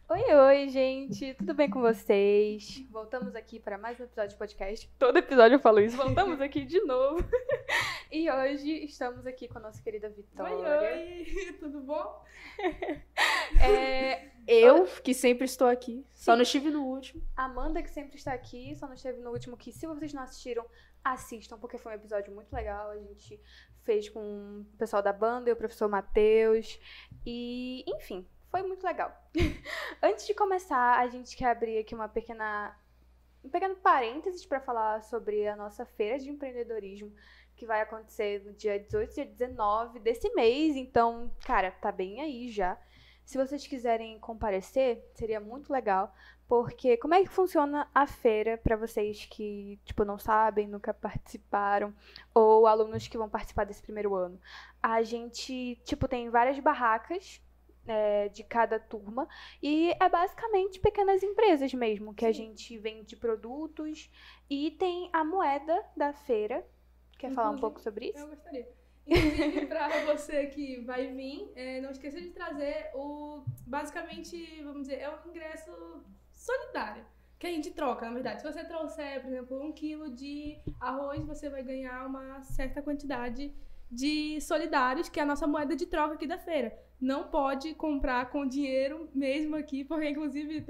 Oi, gente, tudo bem com vocês? Voltamos aqui para mais um episódio de podcast. Todo episódio eu falo isso, voltamos aqui de novo. E hoje estamos aqui com a nossa querida Vitória. Oi, tudo bom? Eu, que sempre estou aqui, só não estive no último. Amanda, que sempre está aqui, só não esteve no último, que se vocês não assistiram, assistam, porque foi um episódio muito legal. A gente fez com o pessoal da banda e o professor Matheus. E, enfim, foi muito legal. Antes de começar, a gente quer abrir aqui um pequeno parênteses para falar sobre a nossa feira de empreendedorismo, que vai acontecer no dia 18 e dia 19 desse mês. Então, cara, tá bem aí já. Se vocês quiserem comparecer, seria muito legal, porque como é que funciona a feira para vocês que, não sabem, nunca participaram, ou alunos que vão participar desse primeiro ano? A gente, tem várias barracas de cada turma, e é basicamente pequenas empresas mesmo, que a gente vende produtos, e tem a moeda da feira. Quer falar um pouco sobre isso? Eu gostaria. Inclusive, para você que vai vir, não esqueça de trazer basicamente, vamos dizer, é um ingresso solidário, que a gente troca, na verdade. Se você trouxer, por exemplo, 1 quilo de arroz, você vai ganhar uma certa quantidade de solidários, que é a nossa moeda de troca aqui da feira. Não pode comprar com dinheiro mesmo aqui, porque inclusive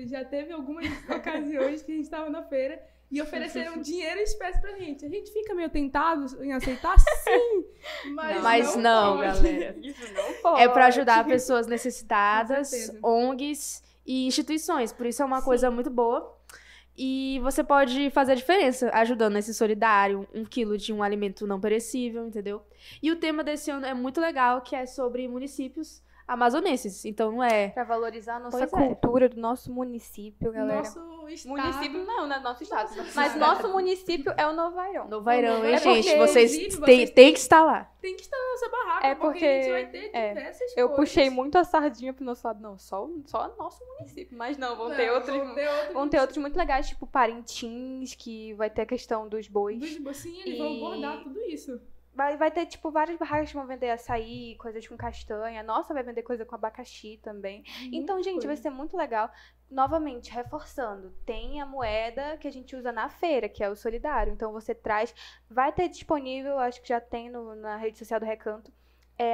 já teve algumas ocasiões que a gente estava na feira e ofereceram dinheiro em espécie pra gente. A gente fica meio tentado em aceitar, sim, mas não, galera. Isso não pode. É para ajudar pessoas necessitadas, ONGs e instituições. Por isso é uma coisa muito boa. E você pode fazer a diferença ajudando esse solidário, 1 quilo de um alimento não perecível, entendeu? E o tema desse ano é muito legal, que é sobre municípios amazonenses. Então não é... Pra valorizar a nossa cultura do nosso município, galera. Nosso estado. Município não é nosso estado. Mas nosso município é o Novairão. Novairão, hein, gente? Vocês têm que estar lá. Tem que estar na nossa barraca, porque a gente vai ter diversas coisas. Eu puxei muito a sardinha pro nosso lado. Não, só nosso município. Mas não, vão ter outros muito legais, tipo Parintins, que vai ter a questão dos bois. Sim, eles vão abordar tudo isso. Vai ter, várias barracas que vão vender açaí, coisas com castanha. Nossa, vai vender coisa com abacaxi também. Então, gente, vai ser muito legal. Novamente, reforçando, tem a moeda que a gente usa na feira, que é o solidário. Então, você traz... Vai ter disponível, acho que já tem na rede social do Recanto,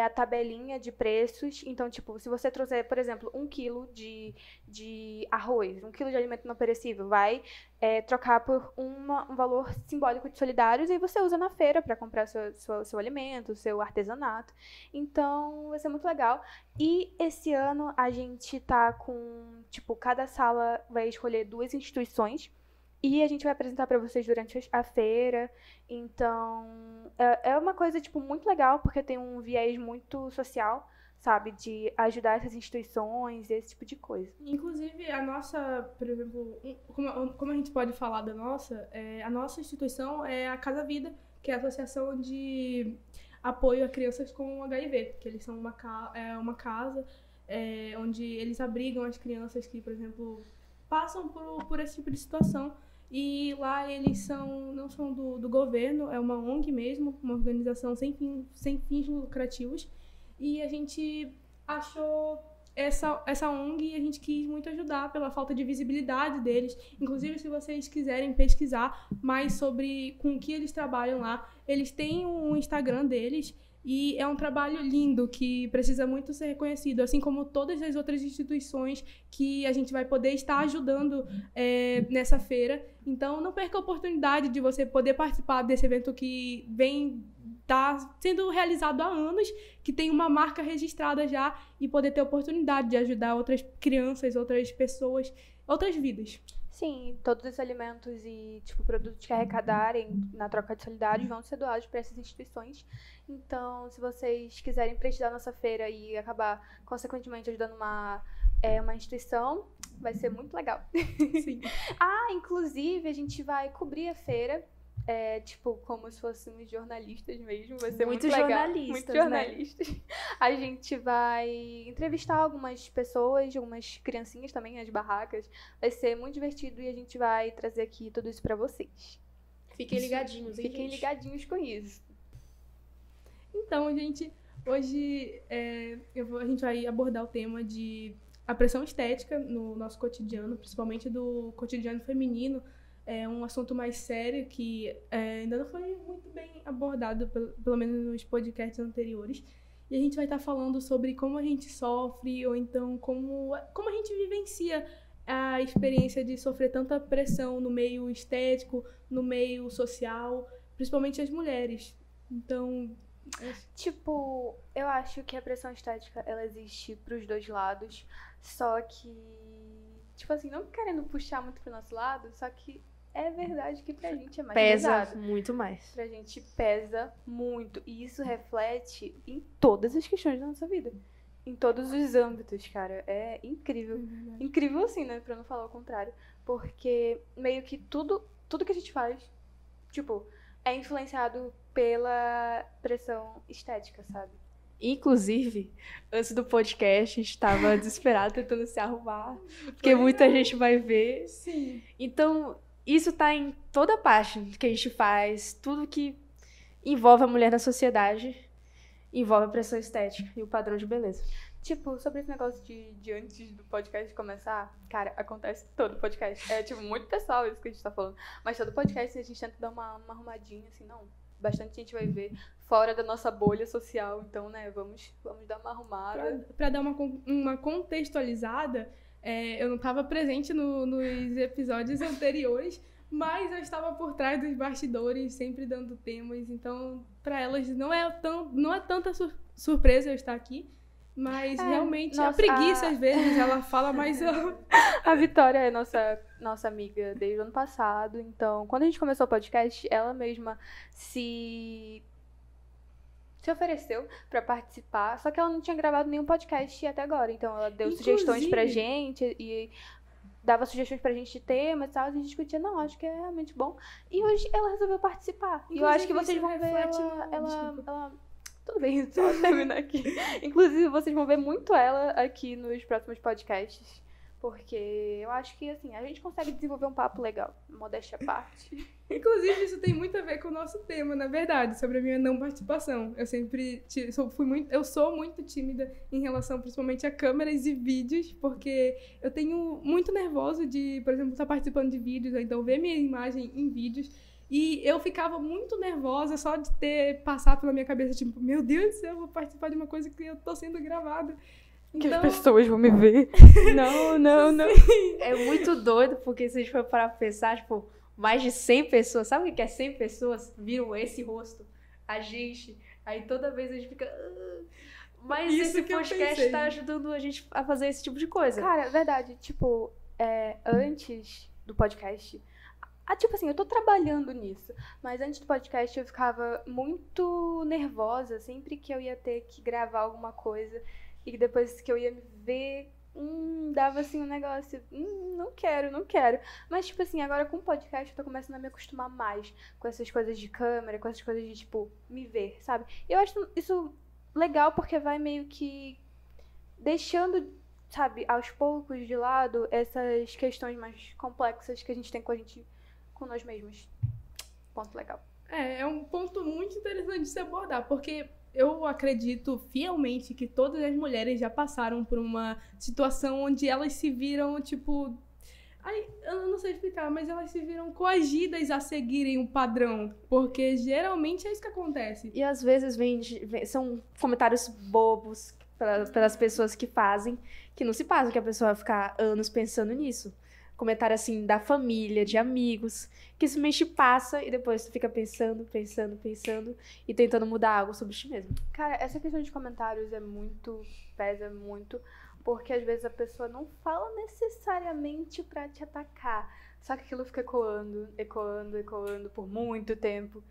a tabelinha de preços. Então, se você trouxer, por exemplo, 1 quilo de arroz, 1 quilo de alimento não perecível, vai trocar por um valor simbólico de solidários, e você usa na feira para comprar seu alimento, seu artesanato. Então, vai ser muito legal. E esse ano a gente tá com, cada sala vai escolher 2 instituições, e a gente vai apresentar para vocês durante a feira. Então, é uma coisa, muito legal, porque tem um viés muito social, sabe? De ajudar essas instituições e esse tipo de coisa. Inclusive, a nossa, por exemplo, como a gente pode falar da nossa, a nossa instituição é a Casa Vida, que é a Associação de Apoio a Crianças com HIV, que eles são uma casa onde eles abrigam as crianças que, por exemplo, passam por esse tipo de situação. E lá eles não são do governo, é uma ONG mesmo, uma organização sem fins lucrativos. E a gente achou essa ONG e a gente quis muito ajudar pela falta de visibilidade deles. Inclusive, se vocês quiserem pesquisar mais sobre com o que eles trabalham lá, eles têm um Instagram deles. E é um trabalho lindo que precisa muito ser reconhecido, assim como todas as outras instituições que a gente vai poder estar ajudando nessa feira. Então, não perca a oportunidade de você poder participar desse evento que está sendo realizado há anos, que tem uma marca registrada já, e poder ter a oportunidade de ajudar outras crianças, outras pessoas, outras vidas. Sim, todos os alimentos e produtos que arrecadarem na troca de solidários vão ser doados para essas instituições. Então, se vocês quiserem prestigiar a nossa feira e acabar, consequentemente, ajudando uma instituição, vai ser muito legal. Sim. Inclusive, a gente vai cobrir a feira, como se fôssemos jornalistas mesmo. Vai ser muito legal. Muito jornalistas. Né? A gente vai entrevistar algumas pessoas, algumas criancinhas também nas barracas. Vai ser muito divertido e a gente vai trazer aqui tudo isso pra vocês. Fiquem ligadinhos, hein, Fiquem ligadinhos com isso. Então, gente, hoje a gente vai abordar o tema de a pressão estética no nosso cotidiano, principalmente do cotidiano feminino, é um assunto mais sério que ainda não foi muito bem abordado, pelo menos nos podcasts anteriores. E a gente vai estar falando sobre como a gente sofre, ou então como a gente vivencia a experiência de sofrer tanta pressão no meio estético, no meio social, principalmente as mulheres. Então... Tipo, eu acho que a pressão estética, ela existe pros dois lados, só que, tipo assim, não querendo puxar muito pro nosso lado, só que é verdade que pra gente é mais pesado. Pesa muito mais. Pra gente pesa muito. E isso reflete em todas as questões da nossa vida. Em todos os âmbitos, cara. É incrível. Incrível assim, né? Pra não falar o contrário. Porque meio que tudo que a gente faz, tipo, é influenciado pela pressão estética, sabe? Inclusive, antes do podcast, a gente tava desesperado tentando se arrumar. Porque muita gente vai ver. Sim. Então... isso tá em toda parte que a gente faz, tudo que envolve a mulher na sociedade, envolve a pressão estética e o padrão de beleza. Tipo, sobre esse negócio de antes do podcast começar, cara, acontece todo podcast. É, tipo, muito pessoal isso que a gente tá falando. Mas todo podcast a gente tenta dar uma arrumadinha, assim, não. Bastante gente vai ver fora da nossa bolha social, então, né, vamos dar uma arrumada. Pra dar uma contextualizada... eu não estava presente nos episódios anteriores, mas eu estava por trás dos bastidores, sempre dando temas. Então, para elas, não é tanta surpresa eu estar aqui. Mas, realmente, a preguiça, às vezes, ela fala mais... A Vitória é nossa amiga desde o ano passado. Então, quando a gente começou o podcast, ela mesma se ofereceu pra participar, só que ela não tinha gravado nenhum podcast até agora, então ela deu sugestões pra gente e dava sugestões pra gente de temas e tal, a gente discutia, não, acho que é realmente bom, e hoje ela resolveu participar, e eu acho que vocês vão ver ela... Tudo bem, só terminar aqui. Inclusive, vocês vão ver muito ela aqui nos próximos podcasts, porque eu acho que, assim, a gente consegue desenvolver um papo legal, modéstia à parte. Inclusive, isso tem muito a ver com o nosso tema, na verdade, sobre a minha não participação. Eu sempre sou muito tímida em relação, principalmente, a câmeras e vídeos, porque eu tenho muito nervoso de, por exemplo, estar participando de vídeos, ou então ver minha imagem em vídeos, e eu ficava muito nervosa só de passar pela minha cabeça, tipo, meu Deus do céu, eu vou participar de uma coisa que eu tô sendo gravada. Que as pessoas vão me ver. Não. É muito doido, porque se a gente for parar pra pensar, tipo, mais de 100 pessoas, sabe o que é 100 pessoas? Viram esse rosto, a gente, aí toda vez a gente fica... Mas isso esse podcast tá ajudando a gente a fazer esse tipo de coisa. Cara, verdade, tipo, antes do podcast... tipo assim, eu tô trabalhando nisso, mas antes do podcast eu ficava muito nervosa sempre que eu ia ter que gravar alguma coisa e depois que eu ia me ver, dava assim um negócio, não quero. Mas, tipo assim, agora com o podcast eu tô começando a me acostumar mais com essas coisas de câmera, com essas coisas de, tipo, me ver, sabe? Eu acho isso legal porque vai meio que deixando, sabe, aos poucos de lado essas questões mais complexas que a gente tem com nós mesmos. Ponto legal. É um ponto muito interessante de se abordar, porque eu acredito fielmente que todas as mulheres já passaram por uma situação onde elas se viram, tipo... eu não sei explicar, mas elas se viram coagidas a seguirem um padrão, porque geralmente é isso que acontece. E às vezes são comentários bobos pelas pessoas que fazem, que não se passam, que a pessoa vai ficar anos pensando nisso. Comentário assim da família, de amigos, que simplesmente passa e depois tu fica pensando e tentando mudar algo sobre ti mesmo. Cara, essa questão de comentários pesa muito, porque às vezes a pessoa não fala necessariamente pra te atacar, só que aquilo fica ecoando por muito tempo.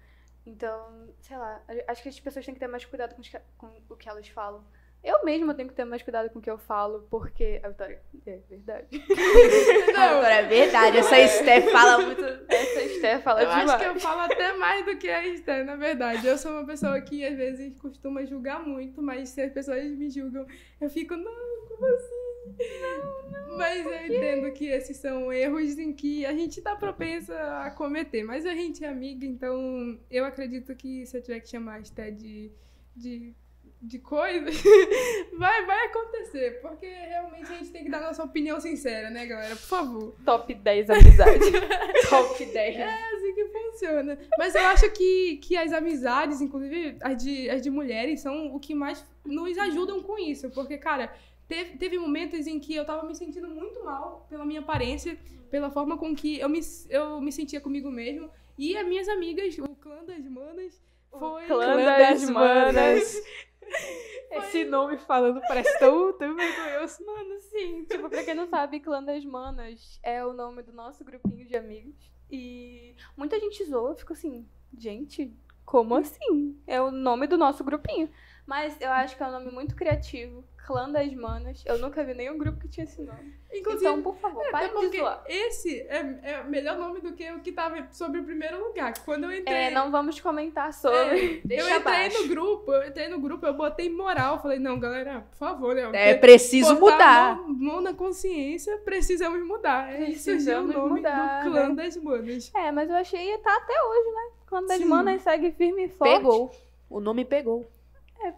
Então, sei lá, acho que as pessoas têm que ter mais cuidado com o que elas falam. Eu mesma tenho que ter mais cuidado com o que eu falo, porque... A Vitória, é verdade. Não, Vitória, é verdade. Essa Steph fala muito... Essa Steph fala demais. Eu acho que eu falo até mais do que a Steph, na verdade. Eu sou uma pessoa que, às vezes, costuma julgar muito, mas se as pessoas me julgam, eu fico, não, como assim? Não. Mas eu entendo que esses são erros em que a gente tá propensa a cometer. Mas a gente é amiga, então eu acredito que se eu tiver que chamar a Steph de de coisas, vai acontecer. Porque realmente a gente tem que dar nossa opinião sincera, né, galera? Por favor. Top 10 amizades. Top 10. É assim que funciona. Mas eu acho que as amizades, inclusive as de mulheres, são o que mais nos ajudam com isso. Porque, cara, teve momentos em que eu tava me sentindo muito mal pela minha aparência, pela forma com que eu me sentia comigo mesmo. E as minhas amigas, o clã das manas, foi... Clã das manas. Esse nome falando parece tão vergonhoso. Mano, sim. Tipo, pra quem não sabe, Clã das Manas é o nome do nosso grupinho de amigos. E muita gente zoa, fica assim, gente, como assim? É o nome do nosso grupinho. Mas eu acho que é um nome muito criativo. Clã das Manas. Eu nunca vi nenhum grupo que tinha esse nome. Inclusive, então, por favor, parem de zoar. Esse é o melhor nome do que o que tava sobre o primeiro lugar. Quando eu entrei... não vamos comentar sobre. Eu entrei no grupo, eu botei moral. Falei, não, galera, por favor, né? É preciso mudar. Mão na consciência, precisamos mudar. Precisamos o nome mudar, do Clã né? das Manas. Mas eu achei que tá até hoje, né? Clã das Sim. Manas segue firme e forte. Pegou. O nome pegou.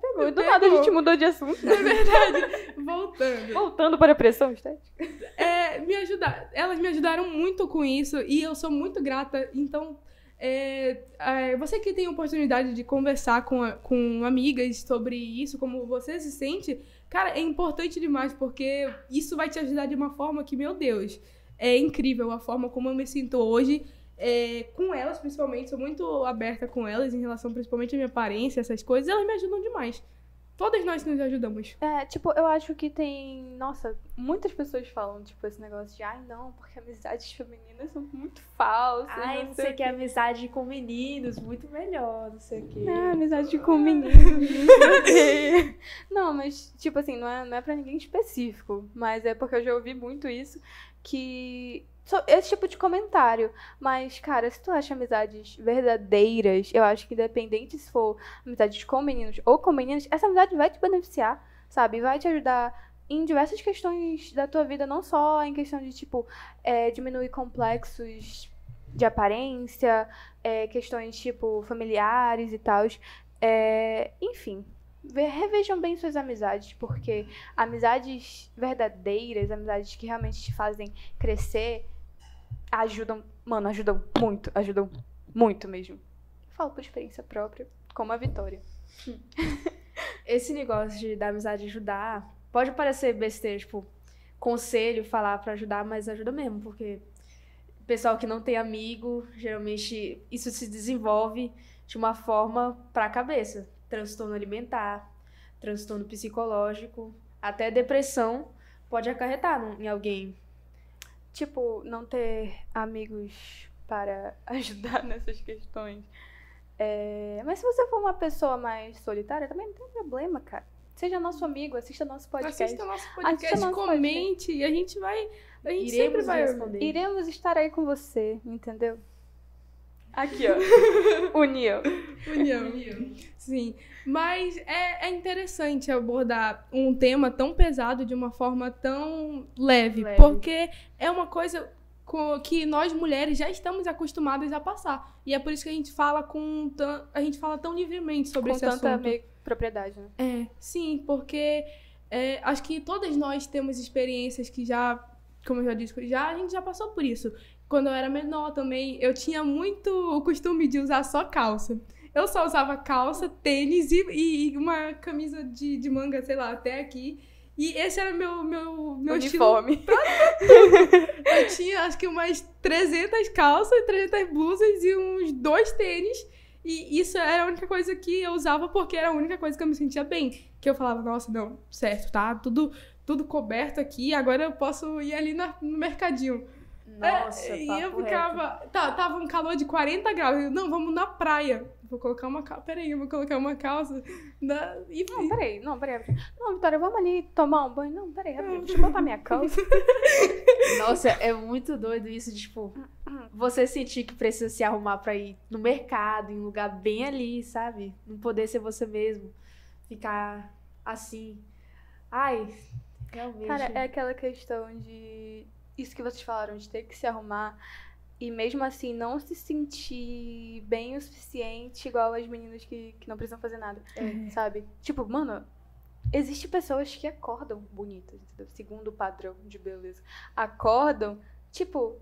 Pegou. E do nada a gente mudou de assunto. É verdade. Voltando para a pressão estética. Elas me ajudaram muito com isso e eu sou muito grata. Então, você que tem a oportunidade de conversar com amigas sobre isso, como você se sente, cara, é importante demais, porque isso vai te ajudar de uma forma que, meu Deus, é incrível a forma como eu me sinto hoje. Com elas, principalmente, sou muito aberta com elas em relação principalmente à minha aparência, essas coisas, elas me ajudam demais. Todas nós nos ajudamos. Eu acho que tem... Nossa, muitas pessoas falam, tipo, esse negócio de não, porque amizades femininas são muito falsas. Não sei o que, amizade com meninos, muito melhor, não sei o que. Amizade com meninos. Não, mas, tipo assim, não é pra ninguém específico, mas é porque eu já ouvi muito isso, que... Esse tipo de comentário. Mas, cara, se tu acha amizades verdadeiras, eu acho que independente se for amizades com meninos ou com meninas, essa amizade vai te beneficiar, sabe? Vai te ajudar em diversas questões da tua vida, não só em questão de, tipo, diminuir complexos de aparência, questões, tipo, familiares e tal. Enfim. Revejam bem suas amizades, porque amizades verdadeiras, amizades que realmente te fazem crescer, ajudam muito mesmo. Falo por experiência própria, como a Vitória. Esse negócio da amizade ajudar, pode parecer besteira, tipo, conselho, falar pra ajudar, mas ajuda mesmo, porque pessoal que não tem amigo, geralmente isso se desenvolve de uma forma pra cabeça. Transtorno alimentar, transtorno psicológico, até depressão pode acarretar em alguém. Tipo, não ter amigos para ajudar nessas questões. Mas se você for uma pessoa mais solitária, também não tem problema, cara. Seja nosso amigo, assista nosso podcast. Assista nosso podcast, comente e a gente sempre vai responder. Iremos estar aí com você, entendeu? Aqui, ó. União. Sim. Mas é interessante abordar um tema tão pesado de uma forma tão leve. Porque é uma coisa que nós mulheres já estamos acostumadas a passar. E é por isso que a gente fala tão livremente sobre esse assunto. Com tanta propriedade, né? Sim, porque acho que todas nós temos experiências que já, como eu já disse, a gente já passou por isso. Quando eu era menor também, eu tinha muito o costume de usar só calça. Eu só usava calça, tênis e uma camisa de manga, sei lá, até aqui. E esse era meu uniforme. Estilo. Eu tinha, acho que umas 300 calças, 300 blusas e uns 2 tênis. E isso era a única coisa que eu usava porque era a única coisa que eu me sentia bem. Que eu falava, nossa, não, certo, tá tudo coberto aqui, agora eu posso ir ali no mercadinho. Nossa, e eu ficava... Tava um calor de 40 graus. Eu, não, vamos na praia. Vou colocar uma calça. Peraí, eu vou colocar uma calça. Peraí. Não, Vitória, vamos ali tomar um banho. Não, peraí, deixa eu botar minha calça. Nossa, é muito doido isso de, tipo, você sentir que precisa se arrumar pra ir no mercado, em um lugar bem ali, sabe? Não poder ser você mesmo. Ficar assim. Ai, realmente. Cara, é aquela questão de... Isso que vocês falaram, de ter que se arrumar, e mesmo assim não se sentir bem o suficiente, igual as meninas que não precisam fazer nada, sabe? Tipo, mano, existem pessoas que acordam bonitas, entendeu? Segundo o padrão de beleza. Acordam, tipo,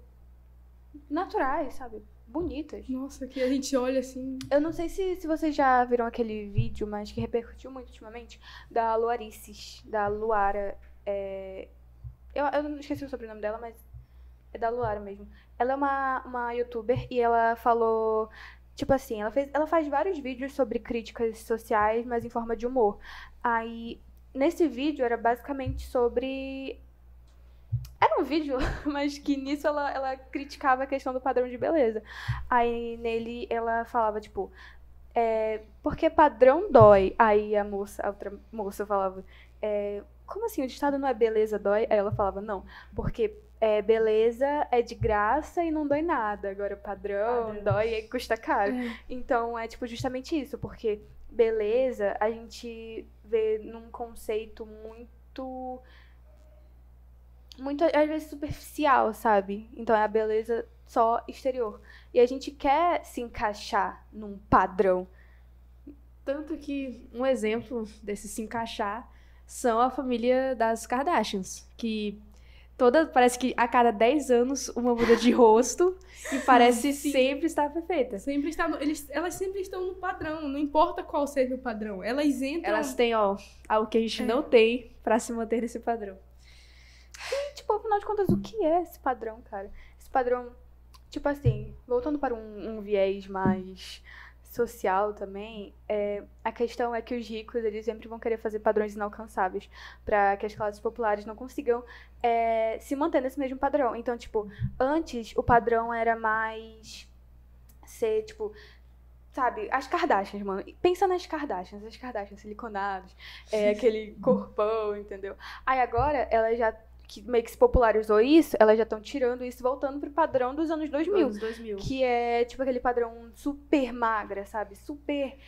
naturais, sabe? Bonitas. Nossa, que a gente olha assim... Eu não sei se vocês já viram aquele vídeo, mas que repercutiu muito ultimamente, da Luarices, da Luara. Eu não esqueci o sobrenome dela, mas é da Luara mesmo. Ela é uma youtuber e ela falou, tipo assim, ela faz vários vídeos sobre críticas sociais, mas em forma de humor. Aí, nesse vídeo era basicamente sobre... Era um vídeo, mas que nisso ela criticava a questão do padrão de beleza. Aí nele ela falava, tipo, porque padrão dói. Aí a outra moça falava, como assim, o ditado não é beleza dói? Aí ela falava, não, porque beleza é de graça e não dói nada. Agora padrão dói e custa caro. Então é tipo justamente isso, porque beleza a gente vê num conceito muito às vezes superficial, sabe? Então é a beleza só exterior. E a gente quer se encaixar num padrão. Tanto que um exemplo desse se encaixar são a família das Kardashians, que parece que a cada 10 anos uma muda de rosto e parece sempre estar perfeita. Elas sempre estão no padrão, não importa qual seja o padrão. Elas entram... Elas têm, algo que a gente não tem pra se manter nesse padrão. E, tipo, afinal de contas, o que é esse padrão, cara? Esse padrão, tipo assim, voltando para um viés mais social também, a questão é que os ricos, eles sempre vão querer fazer padrões inalcançáveis para que as classes populares não consigam se manter nesse mesmo padrão. Então, tipo, antes o padrão era mais ser, tipo... Sabe, as Kardashians, mano. Pensa nas Kardashians, as Kardashians siliconadas, aquele corpão, entendeu? Aí agora, ela já, que meio que se popularizou isso, elas já estão tirando isso, voltando pro padrão dos anos 2000. Anos 2000. Que é, tipo, aquele padrão super magra, sabe? Super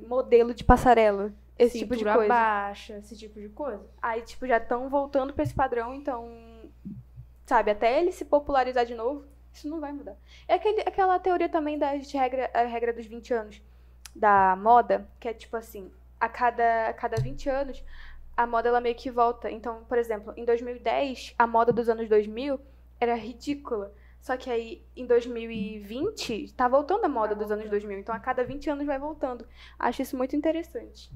modelo de passarela. Esse tipo de coisa. Baixa, esse tipo de coisa. Aí, tipo, já estão voltando pra esse padrão, então... Sabe, até ele se popularizar de novo, isso não vai mudar. É aquela teoria também a regra dos 20 anos da moda, que é tipo assim, a cada 20 anos, a moda ela meio que volta. Então, por exemplo, em 2010, a moda dos anos 2000 era ridícula. Só que aí, em 2020, tá voltando a moda dos anos 2000. Então, a cada 20 anos vai voltando. Acho isso muito interessante.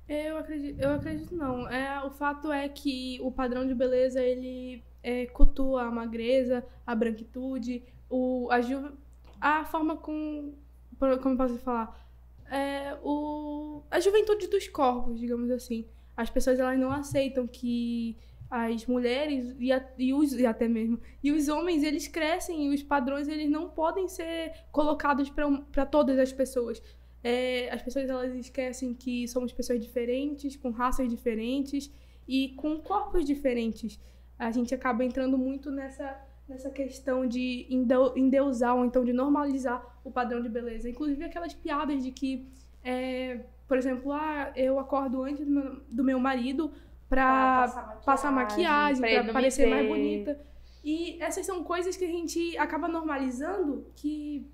Eu acredito não. O fato é que o padrão de beleza, ele cultua a magreza, a branquitude, a forma como eu posso falar, a juventude dos corpos, digamos assim. As pessoas, elas não aceitam que as mulheres e até mesmo os homens, eles crescem e os padrões, eles não podem ser colocados para todas as pessoas. As pessoas, elas esquecem que somos pessoas diferentes, com raças diferentes e com corpos diferentes. A gente acaba entrando muito nessa questão de endeusar ou então de normalizar o padrão de beleza. Inclusive aquelas piadas de que, por exemplo, eu acordo antes do meu marido pra passar maquiagem, pra parecer mais bonita. E essas são coisas que a gente acaba normalizando que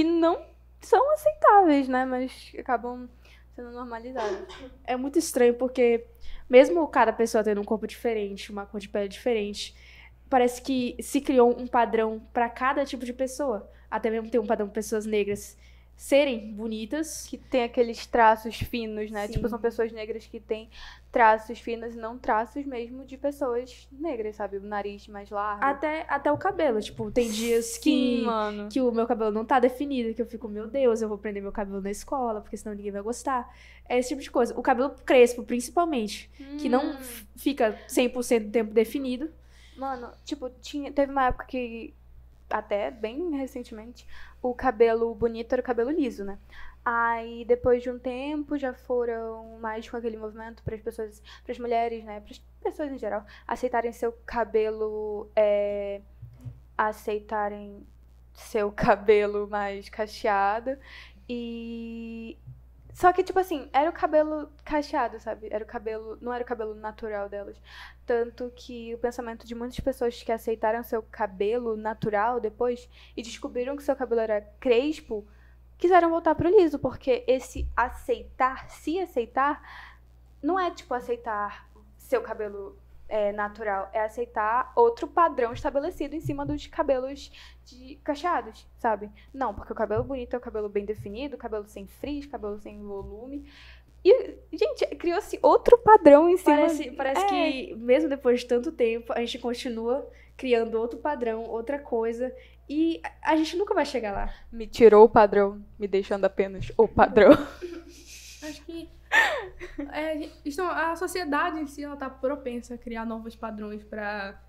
não são aceitáveis, né? Mas acabam sendo normalizadas. É muito estranho porque mesmo cada pessoa tendo um corpo diferente, uma cor de pele diferente, parece que se criou um padrão para cada tipo de pessoa. Até mesmo tem um padrão para pessoas negras serem bonitas. Que tem aqueles traços finos, né? Sim. Tipo, são pessoas negras que têm traços finos e não traços mesmo de pessoas negras, sabe? O nariz mais largo. Até o cabelo. Tipo, tem dias que o meu cabelo não tá definido, que eu fico, meu Deus, eu vou prender meu cabelo na escola, porque senão ninguém vai gostar. É esse tipo de coisa. O cabelo crespo, principalmente, que não fica 100% do tempo definido. Mano, tipo, teve uma época que, até bem recentemente, o cabelo bonito era o cabelo liso, né? Aí, depois de um tempo, já foram mais com aquele movimento para as pessoas, para as mulheres, né? Para as pessoas em geral, aceitarem seu cabelo mais cacheado e Só que, tipo assim, era o cabelo cacheado, sabe? Não era o cabelo natural delas. Tanto que o pensamento de muitas pessoas que aceitaram seu cabelo natural depois e descobriram que seu cabelo era crespo, quiseram voltar pro liso, porque esse se aceitar, não é tipo aceitar seu cabelo natural, é aceitar outro padrão estabelecido em cima dos cabelos cacheados, sabe? Não, porque o cabelo bonito é o cabelo bem definido, o cabelo sem frizz, cabelo sem volume. E, gente, criou-se outro padrão em cima... Parece que, mesmo depois de tanto tempo, a gente continua criando outro padrão, outra coisa, e a gente nunca vai chegar lá. Me tirou o padrão, me deixando apenas o padrão. Acho que a sociedade em si, ela tá propensa a criar novos padrões para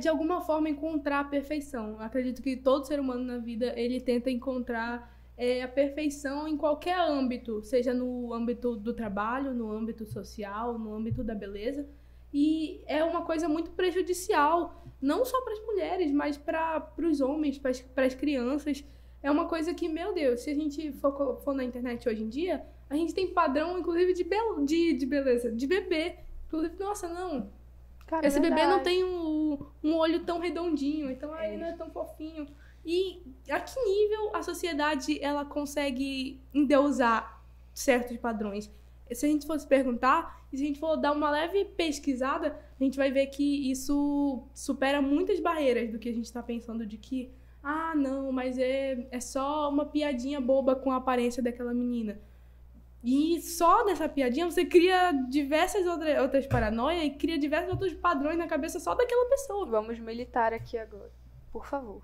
de alguma forma encontrar a perfeição. Eu acredito que todo ser humano na vida, ele tenta encontrar a perfeição em qualquer âmbito, seja no âmbito do trabalho, no âmbito social, no âmbito da beleza. E é uma coisa muito prejudicial, não só para as mulheres, mas para os homens, para as crianças. É uma coisa que, meu Deus, se a gente for na internet hoje em dia, a gente tem padrão, inclusive, de beleza, de bebê. Inclusive, nossa, não. Cara, esse bebê não tem um olho tão redondinho, então aí não é tão fofinho. E a que nível a sociedade ela consegue endeusar certos padrões? Se a gente fosse perguntar, e se a gente for dar uma leve pesquisada, a gente vai ver que isso supera muitas barreiras do que a gente está pensando de que, não, mas é só uma piadinha boba com a aparência daquela menina. E só nessa piadinha você cria diversas outras paranoias e cria diversos outros padrões na cabeça só daquela pessoa. Vamos militar aqui agora. Por favor.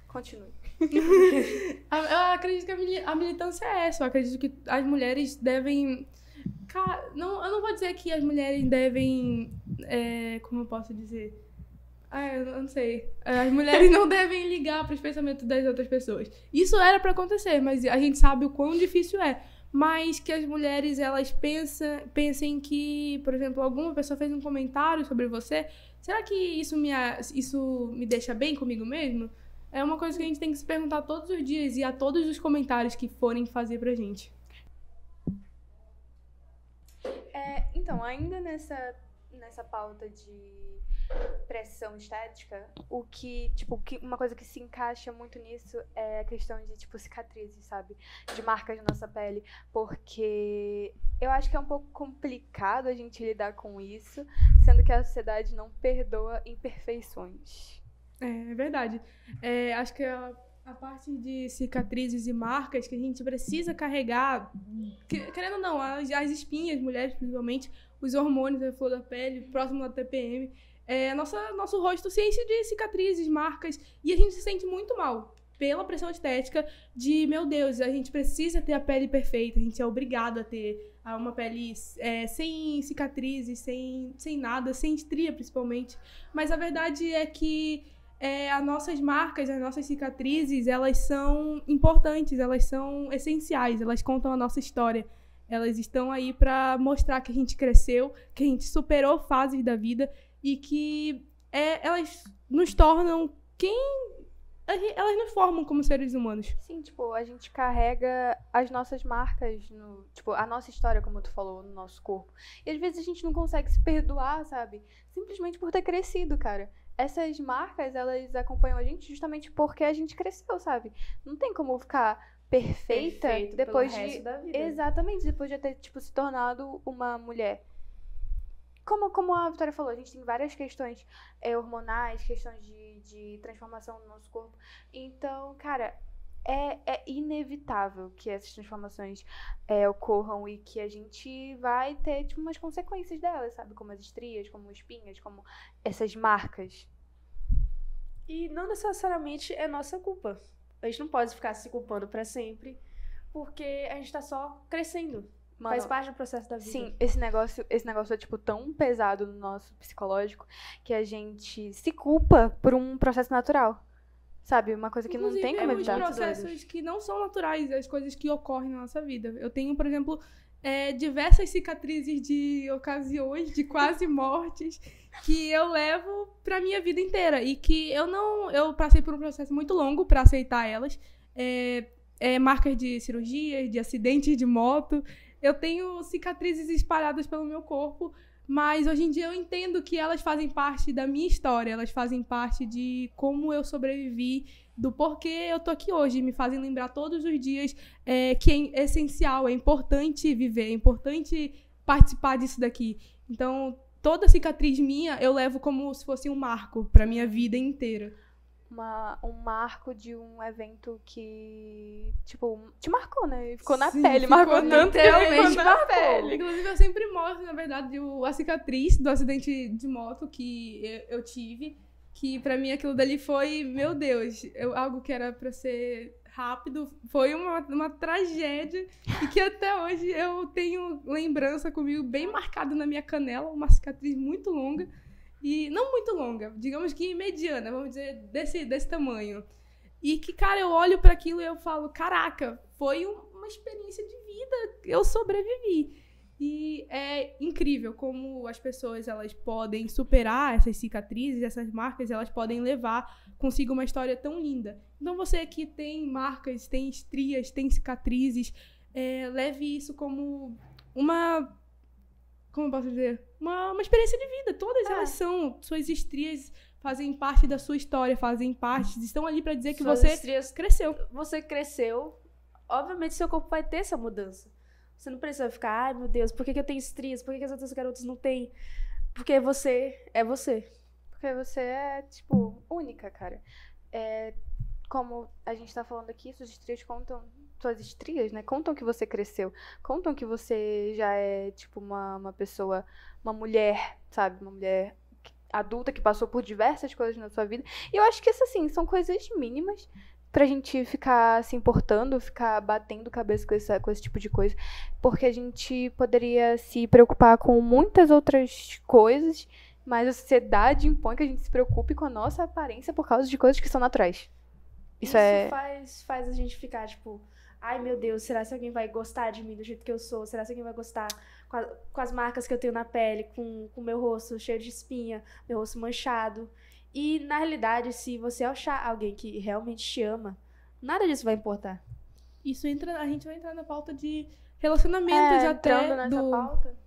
Continue. Eu acredito que a militância é essa. Eu acredito que as mulheres devem... eu não vou dizer que as mulheres devem... como eu posso dizer? Eu não sei. As mulheres não devem ligar para os pensamentos das outras pessoas. Isso era para acontecer, mas a gente sabe o quão difícil é. Mas que as mulheres, elas pensem que, por exemplo, alguma pessoa fez um comentário sobre você. Será que isso me deixa bem comigo mesmo? É uma coisa que a gente tem que se perguntar todos os dias e a todos os comentários que forem fazer pra gente. Então, ainda nessa pauta de pressão estética, uma coisa que se encaixa muito nisso é a questão de, cicatrizes, sabe? De marcas na nossa pele, porque eu acho que é um pouco complicado a gente lidar com isso, sendo que a sociedade não perdoa imperfeições. É verdade. Acho que a parte de cicatrizes e marcas que a gente precisa carregar, querendo ou não, as espinhas, mulheres principalmente, os hormônios da flor da pele, próximo da TPM, nosso rosto se enche de cicatrizes, marcas, e a gente se sente muito mal pela pressão estética de, meu Deus, a gente precisa ter a pele perfeita, a gente é obrigado a ter uma pele sem cicatrizes, sem nada, sem estria principalmente. Mas a verdade é que as nossas marcas, as nossas cicatrizes, elas são importantes, elas são essenciais, elas contam a nossa história. Elas estão aí para mostrar que a gente cresceu, que a gente superou fases da vida e que elas nos tornam elas nos formam como seres humanos. Sim, a gente carrega as nossas marcas, a nossa história, como tu falou, no nosso corpo. E às vezes a gente não consegue se perdoar, sabe? Simplesmente por ter crescido, cara. Essas marcas, elas acompanham a gente justamente porque a gente cresceu, sabe? Não tem como ficar perfeita depois pelo resto da vida. Exatamente, depois de ter, se tornado uma mulher. Como a Vitória falou, a gente tem várias questões hormonais, questões de transformação no nosso corpo. Então, cara, é inevitável que essas transformações ocorram e que a gente vai ter, umas consequências delas, sabe? Como as estrias, como espinhas, como essas marcas. E não necessariamente é nossa culpa. A gente não pode ficar se culpando pra sempre, porque a gente tá só crescendo. Mano, faz parte do processo da vida. Sim, esse negócio é, tão pesado no nosso psicológico que a gente se culpa por um processo natural. Sabe? Uma coisa que inclusive, não tem como evitar. Inclusive, processos que não são naturais, as coisas que ocorrem na nossa vida. Eu tenho, por exemplo, diversas cicatrizes de ocasiões, de quase mortes, que eu levo pra minha vida inteira. E que eu passei por um processo muito longo pra aceitar elas. marcas de cirurgias, de acidentes de moto. Eu tenho cicatrizes espalhadas pelo meu corpo, mas hoje em dia eu entendo que elas fazem parte da minha história, elas fazem parte de como eu sobrevivi, do porquê eu tô aqui hoje, me fazem lembrar todos os dias que é essencial, é importante viver, é importante participar disso daqui. Então, toda cicatriz minha eu levo como se fosse um marco pra minha vida inteira. Um marco de um evento que, tipo, te marcou, né? Ficou na pele, marcou tanto que ficou na pele. Inclusive, eu sempre mostro, na verdade, a cicatriz do acidente de moto que eu tive, que pra mim aquilo dali foi, meu Deus, algo que era pra ser rápido, foi uma tragédia e que até hoje eu tenho lembrança comigo bem marcada na minha canela, uma cicatriz muito longa. E não muito longa, digamos que mediana, vamos dizer, desse tamanho. E que, cara, eu olho para aquilo e eu falo, caraca, foi uma experiência de vida, eu sobrevivi. E é incrível como as pessoas, elas podem superar essas cicatrizes, essas marcas, elas podem levar consigo uma história tão linda. Então você que tem marcas, tem estrias, tem cicatrizes, leve isso como como eu posso dizer? Uma experiência de vida. Todas elas são. Suas estrias fazem parte da sua história, fazem parte. Estão ali pra dizer que suas você estrias cresceu. Você cresceu. Obviamente, seu corpo vai ter essa mudança. Você não precisa ficar, ai meu Deus, por que eu tenho estrias? Por que as outras garotas não têm? Porque você é você. Porque você é, tipo, única, cara. Como a gente tá falando aqui, suas estrias contam. Suas estrias, né? Contam que você cresceu. Contam que você já é, tipo, uma pessoa, uma mulher, sabe? Uma mulher adulta que passou por diversas coisas na sua vida. E eu acho que isso, assim, são coisas mínimas pra gente ficar se importando, ficar batendo cabeça com esse tipo de coisa. Porque a gente poderia se preocupar com muitas outras coisas, mas a sociedade impõe que a gente se preocupe com a nossa aparência por causa de coisas que são naturais. Isso faz a gente ficar, tipo... Ai, meu Deus, será que alguém vai gostar de mim do jeito que eu sou? Será que alguém vai gostar com as marcas que eu tenho na pele, com o meu rosto cheio de espinha, meu rosto manchado? E, na realidade, se você achar alguém que realmente te ama, nada disso vai importar. A gente vai entrar na pauta de relacionamentos entrando nessa pauta.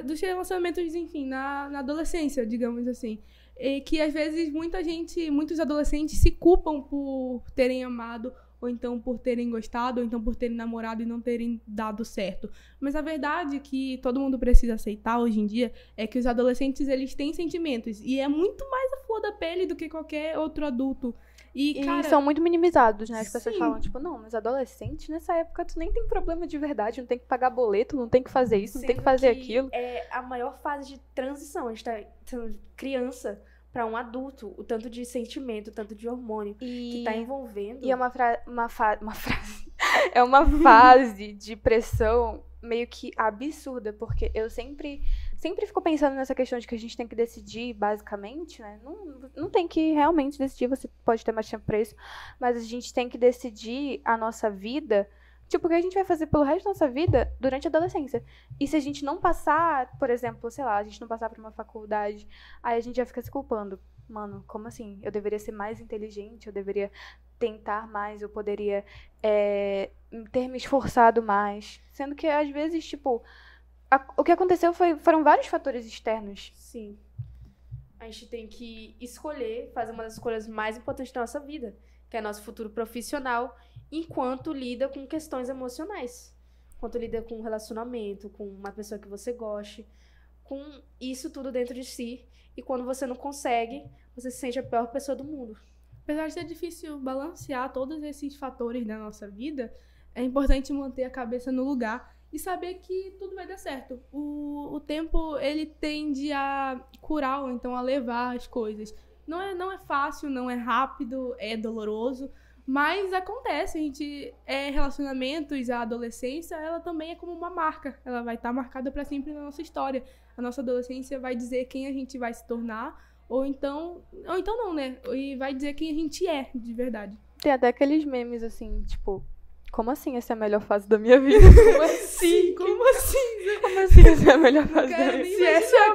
Dos relacionamentos, enfim, na adolescência, digamos assim. E que, às vezes, muitos adolescentes se culpam por terem amado, ou então por terem gostado, ou então por terem namorado e não terem dado certo. Mas a verdade que todo mundo precisa aceitar hoje em dia é que os adolescentes, eles têm sentimentos. E é muito mais a flor da pele do que qualquer outro adulto. E cara, são muito minimizados, né? As pessoas sim. falam, tipo, não, mas adolescente, nessa época, tu nem tem problema de verdade, não tem que pagar boleto, não tem que fazer isso, não tem que fazer aquilo. É a maior fase de transição. A gente tá sendo criança para um adulto, o tanto de sentimento, o tanto de hormônio que tá envolvendo. E é uma fase de pressão meio que absurda, porque eu sempre fico pensando nessa questão de que a gente tem que decidir, basicamente, né? Não tem que realmente decidir, você pode ter mais tempo pra isso, mas a gente tem que decidir a nossa vida, tipo, o que a gente vai fazer pelo resto da nossa vida durante a adolescência. E se a gente não passar, por exemplo, sei lá, a gente não passar por uma faculdade, aí a gente já fica se culpando. Mano, como assim? Eu deveria ser mais inteligente, eu deveria tentar mais, eu poderia ter me esforçado mais. Sendo que, às vezes, tipo, o que aconteceu foram vários fatores externos. Sim. A gente tem que escolher, fazer uma das escolhas mais importantes da nossa vida, que é nosso futuro profissional, enquanto lida com questões emocionais. Enquanto lida com um relacionamento, com uma pessoa que você goste, com isso tudo dentro de si. E quando você não consegue, você se sente a pior pessoa do mundo. Apesar de ser difícil balancear todos esses fatores da nossa vida, é importante manter a cabeça no lugar e saber que tudo vai dar certo. O tempo, ele tende a curar ou então a levar as coisas. Não é fácil, não é rápido, é doloroso, mas acontece. Relacionamentos, a adolescência, ela também é como uma marca. Ela vai estar marcada para sempre na nossa história. A nossa adolescência vai dizer quem a gente vai se tornar, ou então não, né? E vai dizer quem a gente é, de verdade. Tem até aqueles memes, assim, tipo, como assim essa é a melhor fase da minha vida? Como assim? Como assim? Como assim essa é a melhor fase da minha vida? Se essa é a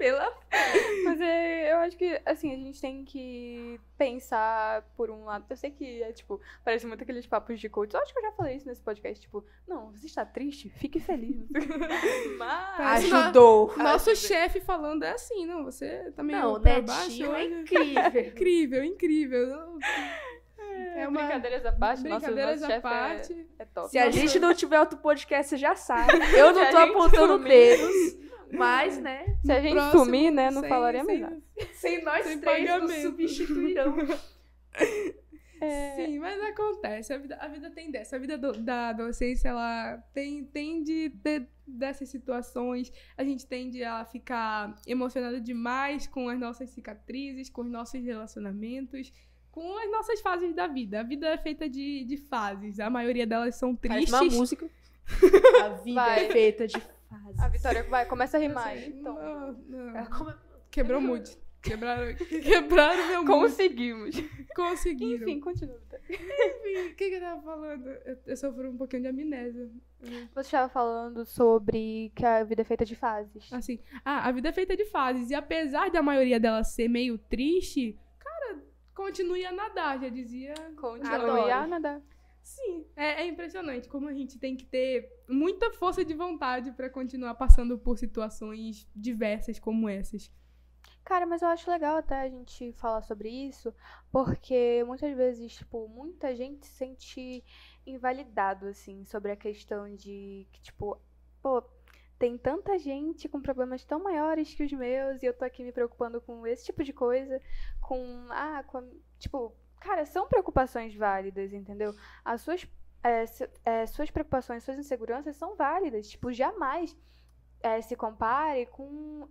melhor. Mas eu acho acho que, assim, a gente tem que pensar por um lado. Eu sei que parece muito aqueles papos de coach. Eu acho que eu já falei isso nesse podcast. Tipo, não, você está triste? Fique feliz. Mas... Ajudou. Nosso chefe falando é assim, não, você também Não, o pra Netinho baixo, é incrível. incrível. É uma... Brincadeiras à parte. Brincadeiras nosso à chefe parte. é top. Se a gente não tiver outro podcast, você já sabe. Eu não tô apontando dedos, mas, né? Se a gente próximo, sumir, né, não falaremos nada. Sem nós Sem três nos pagamento. substituirão. Sim, mas acontece. A vida tem dessa. A vida da adolescência, ela tende a ter dessas situações. A gente tende a ficar emocionado demais com as nossas cicatrizes, com os nossos relacionamentos, com as nossas fases da vida. A vida é feita de fases. A maioria delas são tristes. Faz uma música. A vida é feita de fases. A Vitória começa a rimar aí. Então. Não. Quebrou o mood. Quebraram meu mood. Conseguiram. Enfim, continua, Vitória. Enfim, o que eu tava falando? Eu sofro um pouquinho de amnésia. Você estava falando sobre que a vida é feita de fases. Assim, a vida é feita de fases. E apesar da maioria delas ser meio triste, cara, continue a nadar, já dizia. Continue a nadar. Sim, é impressionante como a gente tem que ter muita força de vontade pra continuar passando por situações diversas como essas. Cara, mas eu acho legal até a gente falar sobre isso, porque muitas vezes, muita gente se sente invalidado, assim, sobre a questão de que, tem tanta gente com problemas tão maiores que os meus e eu tô aqui me preocupando com esse tipo de coisa, cara, são preocupações válidas, entendeu? As suas preocupações, suas inseguranças são válidas, jamais se compare com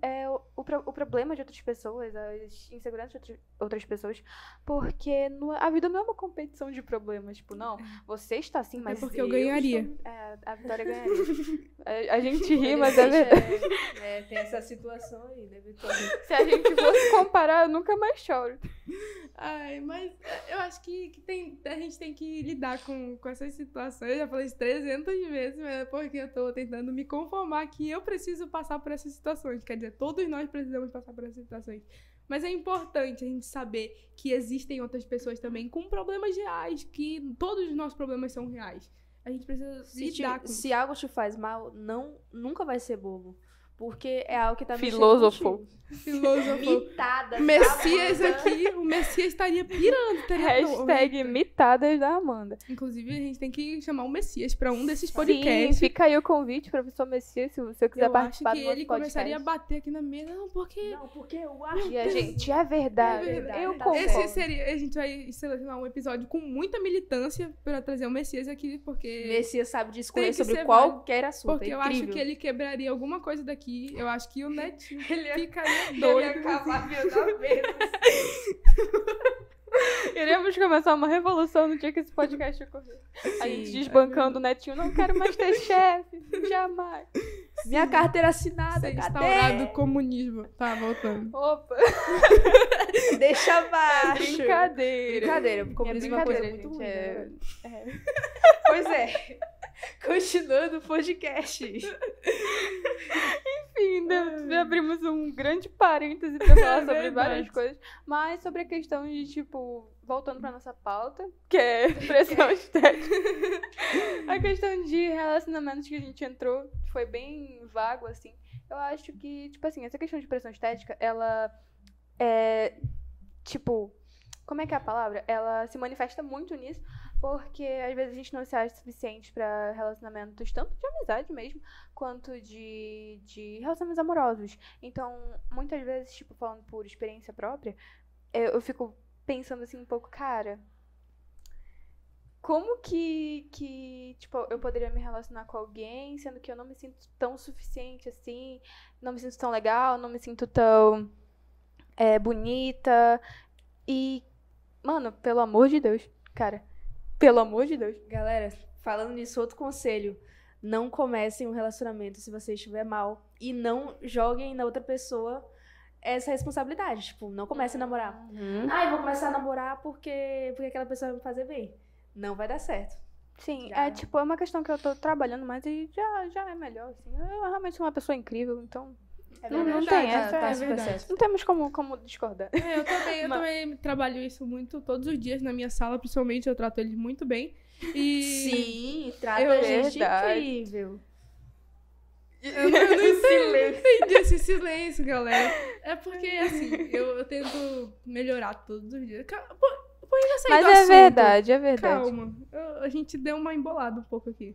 o problema de outras pessoas, as inseguranças de outras pessoas, porque a vida não é uma competição de problemas, não, você está assim, mas porque eu ganharia. A Vitória ganharia. A gente ri, mas é verdade. Tem essa situação aí, né, Vitória? Se a gente fosse comparar, eu nunca mais choro. Ai, mas eu acho que a gente tem que lidar com essas situações. Eu já falei isso 300 vezes, mas é porque eu tô tentando me conformar que eu preciso passar por essas situações. Quer dizer, todos nós precisamos passar por essas situações. Mas é importante a gente saber que existem outras pessoas também com problemas reais, que todos os nossos problemas são reais. A gente precisa lidar com isso. Se algo te faz mal, nunca vai ser bobo. Porque é algo que tá Filósofo. Mitadas. Messias aqui, o Messias estaria pirando. Hashtag mitadas da Amanda. Inclusive, a gente tem que chamar o Messias pra um desses podcasts. Sim, fica aí o convite, professor Messias, se você quiser participar do nosso podcast. Eu acho que ele começaria a bater aqui na mesa. Não, porque eu acho que... gente, é verdade. Eu concordo. A gente vai selecionar um episódio com muita militância pra trazer o Messias aqui, porque... Messias sabe discorrer sobre qualquer assunto. Porque eu acho que ele quebraria alguma coisa daqui. Eu acho que o Netinho ficaria doido. Ele ia acabar virando mesa. Iremos começar uma revolução no dia que esse podcast ocorrer. A gente desbancando o Netinho. Não quero mais ter chefe. Jamais. Minha carteira assinada. Instaurado o comunismo. Tá, voltando. Opa. Deixa abaixo. Brincadeira. O comunismo é uma coisa muito ruim. Pois é. Continuando o podcast. Enfim, abrimos um grande parêntese pra falar sobre várias coisas. Mas sobre a questão de, voltando pra nossa pauta, que é pressão estética. A questão de relacionamentos que a gente entrou foi bem vago, assim. Eu acho que, essa questão de pressão estética, ela é, como é que é a palavra? Ela se manifesta muito nisso, porque às vezes a gente não se acha suficiente pra relacionamentos, tanto de amizade mesmo, quanto de relacionamentos amorosos. Então, muitas vezes, falando por experiência própria, eu fico pensando assim um pouco, cara, como que eu poderia me relacionar com alguém, sendo que eu não me sinto tão suficiente assim, não me sinto tão legal, não me sinto tão bonita. E, mano, pelo amor de Deus, cara, pelo amor de Deus. Galera, falando nisso, outro conselho. Não comecem um relacionamento se você estiver mal. E não joguem na outra pessoa essa responsabilidade. Não comecem a namorar. Eu vou começar a namorar porque aquela pessoa vai me fazer bem. Não vai dar certo. Sim, é uma questão que eu tô trabalhando mais e já é melhor, assim. Eu realmente sou uma pessoa incrível, então... Não tem, é super verdade. certo. Não temos como discordar. Eu também trabalho isso muito todos os dias na minha sala, principalmente eu trato eles muito bem. E Sim, trata a gente verdade. incrível. eu não entendi esse silêncio, galera. É porque, assim, eu tento melhorar todos os dias. Pô, ainda sair Mas do é assunto. verdade, é verdade. Calma, a gente deu uma embolada um pouco aqui.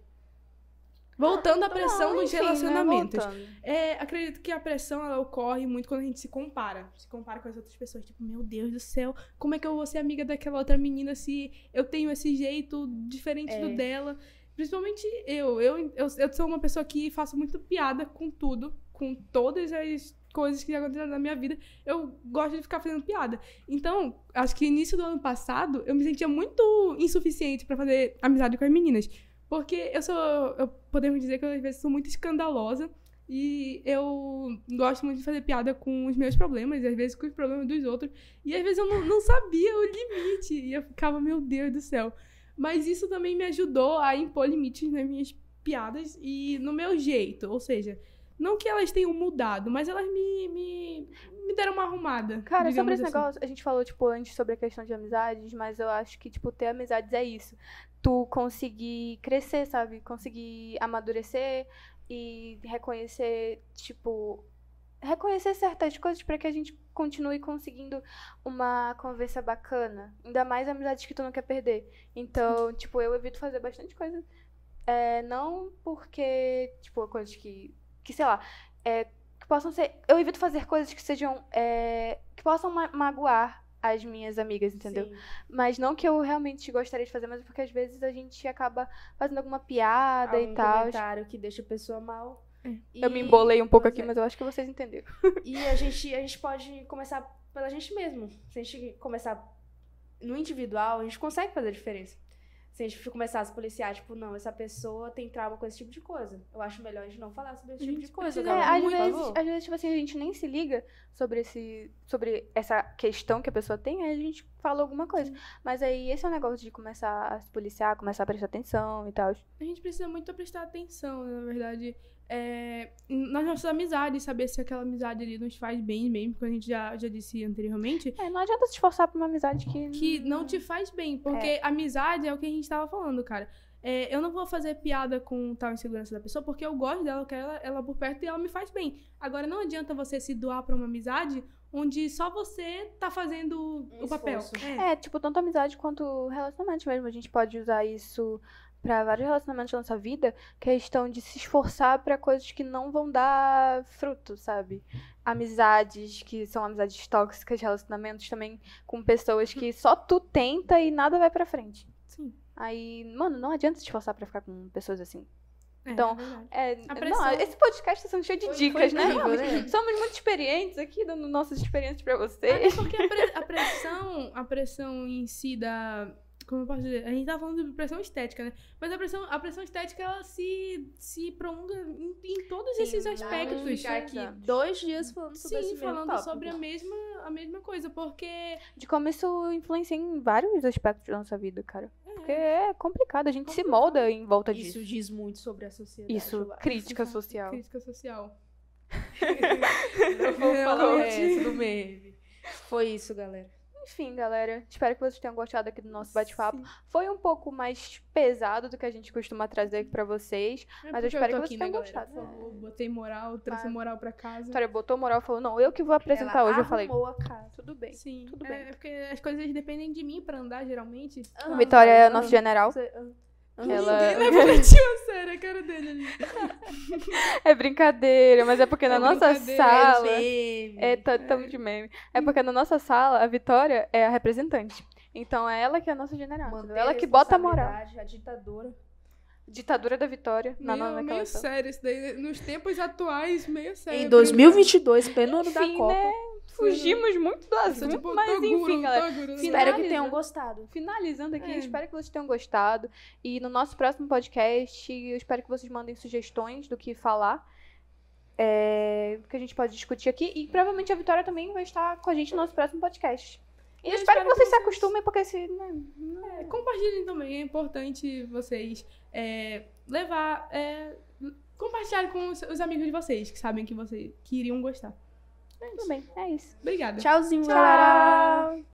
Voltando à pressão dos Enfim, relacionamentos. Né, voltando. Acredito que a pressão, ela ocorre muito quando a gente se compara. Se compara com as outras pessoas. Tipo, meu Deus do céu, como é que eu vou ser amiga daquela outra menina se eu tenho esse jeito diferente do dela? Principalmente eu sou uma pessoa que faço muito piada com tudo. Com todas as coisas que já aconteceram na minha vida. Eu gosto de ficar fazendo piada. Então, acho que início do ano passado, eu me sentia muito insuficiente pra fazer amizade com as meninas. Porque podemos dizer que eu às vezes sou muito escandalosa e eu gosto muito de fazer piada com os meus problemas e às vezes com os problemas dos outros. E às vezes eu não sabia o limite e eu ficava, meu Deus do céu. Mas isso também me ajudou a impor limites nas minhas piadas e no meu jeito. Ou seja, não que elas tenham mudado, mas elas me deram uma arrumada. Cara, sobre esse assim. negócio, a gente falou, tipo, antes sobre a questão de amizades, mas eu acho que, tipo, ter amizades é isso. Tu conseguir crescer, sabe? Conseguir amadurecer e reconhecer, tipo... Reconhecer certas coisas pra que a gente continue conseguindo uma conversa bacana. Ainda mais amizades que tu não quer perder. Então, tipo, eu evito fazer bastante coisa. Não porque, tipo, coisas que sei lá... que possam ser... Eu evito fazer coisas que sejam... que possam magoar as minhas amigas, entendeu? Sim. Mas não que eu realmente gostaria de fazer, mas porque às vezes a gente acaba fazendo alguma piada Algum e tal. comentário que deixa a pessoa mal. E- Eu me embolei um pouco Pois aqui, é. mas eu acho que vocês entenderam. E a gente pode começar pela gente mesmo. Se a gente começar no individual, a gente consegue fazer a diferença. Se a gente começar a se policiar, tipo, não, essa pessoa tem trauma com esse tipo de coisa. Eu acho melhor a gente não falar sobre esse tipo de coisa, galera. Às por vezes, favor. tipo assim, a gente nem se liga sobre essa questão que a pessoa tem, aí a gente fala alguma coisa. Mas aí esse é o negócio de começar a se policiar, começar a prestar atenção e tal. A gente precisa muito prestar atenção, né, na verdade, nas nossas amizades, saber se aquela amizade ali nos faz bem mesmo, como a gente já disse anteriormente, Não adianta se esforçar pra uma amizade que não te faz bem, porque amizade é o que a gente tava falando, cara. Eu não vou fazer piada com tal insegurança da pessoa porque eu gosto dela, eu quero ela por perto e ela me faz bem. Agora, não adianta você se doar pra uma amizade onde só você tá fazendo o papel. esforço. Tipo, tanto amizade quanto relacionamento mesmo. A gente pode usar isso pra vários relacionamentos da nossa vida, questão de se esforçar pra coisas que não vão dar fruto, sabe? Amizades que são amizades tóxicas, relacionamentos também com pessoas que só tu tenta e nada vai pra frente. Sim. Aí, mano, não adianta se esforçar pra ficar com pessoas assim. Então, verdade. A pressão- não, esse podcast tá sendo cheio de dicas, né? incrível, Realmente, né? somos muito experientes aqui, dando nossas experiências pra Até vocês. porque a pressão em si da... Como eu posso dizer? A gente tá falando de pressão estética, né? Mas a pressão estética, ela se prolonga em todos esses aspectos. Vamos ficar aqui Exato. 2 dias falando sobre esse Sim, mesmo falando tópico. sobre a mesma coisa, porque... De como isso influencia em vários aspectos da nossa vida, cara. Porque é complicado, a gente se molda em volta disso. Isso diz muito sobre a sociedade. Isso, eu acho. crítica social. Crítica social. Não vou falar o Realmente. resto do meme. Foi isso, galera. Enfim, galera, espero que vocês tenham gostado aqui do nosso bate-papo. Sim. Foi um pouco mais pesado do que a gente costuma trazer aqui pra vocês. Mas eu porque espero tô que aqui, vocês né, tenham galera? gostado. Por favor, botei moral, trouxe moral pra A casa. Vitória botou moral e falou, não, eu que vou apresentar Ela hoje. Eu falei, arrumou a casa. tudo bem. Sim, Tudo bem. porque as coisas dependem de mim pra andar, geralmente. A Vitória é a nossa general. Ela... Ninguém leva a tia a sério, a cara dele ali. É brincadeira, mas é porque na nossa brincadeira, sala... meme. Tamo de meme. É porque na nossa sala, a Vitória é a representante. Então é ela que é a nossa general. Manter Ela que bota a moral. responsabilidade, a ditadora. Ditadura da Vitória. Meio sério isso daí. Nos tempos atuais, meio sério. Em 2022, pleno ano da Enfim, Copa. né? Fugimos muito do assunto, Tipo, mas enfim, galera. Espero que Finaliza. tenham gostado. Finalizando aqui, É. espero que vocês tenham gostado. E no nosso próximo podcast, eu espero que vocês mandem sugestões do que falar. Que a gente pode discutir aqui. E provavelmente a Vitória também vai estar com a gente no nosso próximo podcast. E eu espero que vocês se acostumem, porque se... Compartilhem também, é importante vocês levar... compartilharem com os amigos de vocês, que sabem que iriam gostar. Tudo bem, é isso. Obrigada. Tchauzinho, Tchau. galera!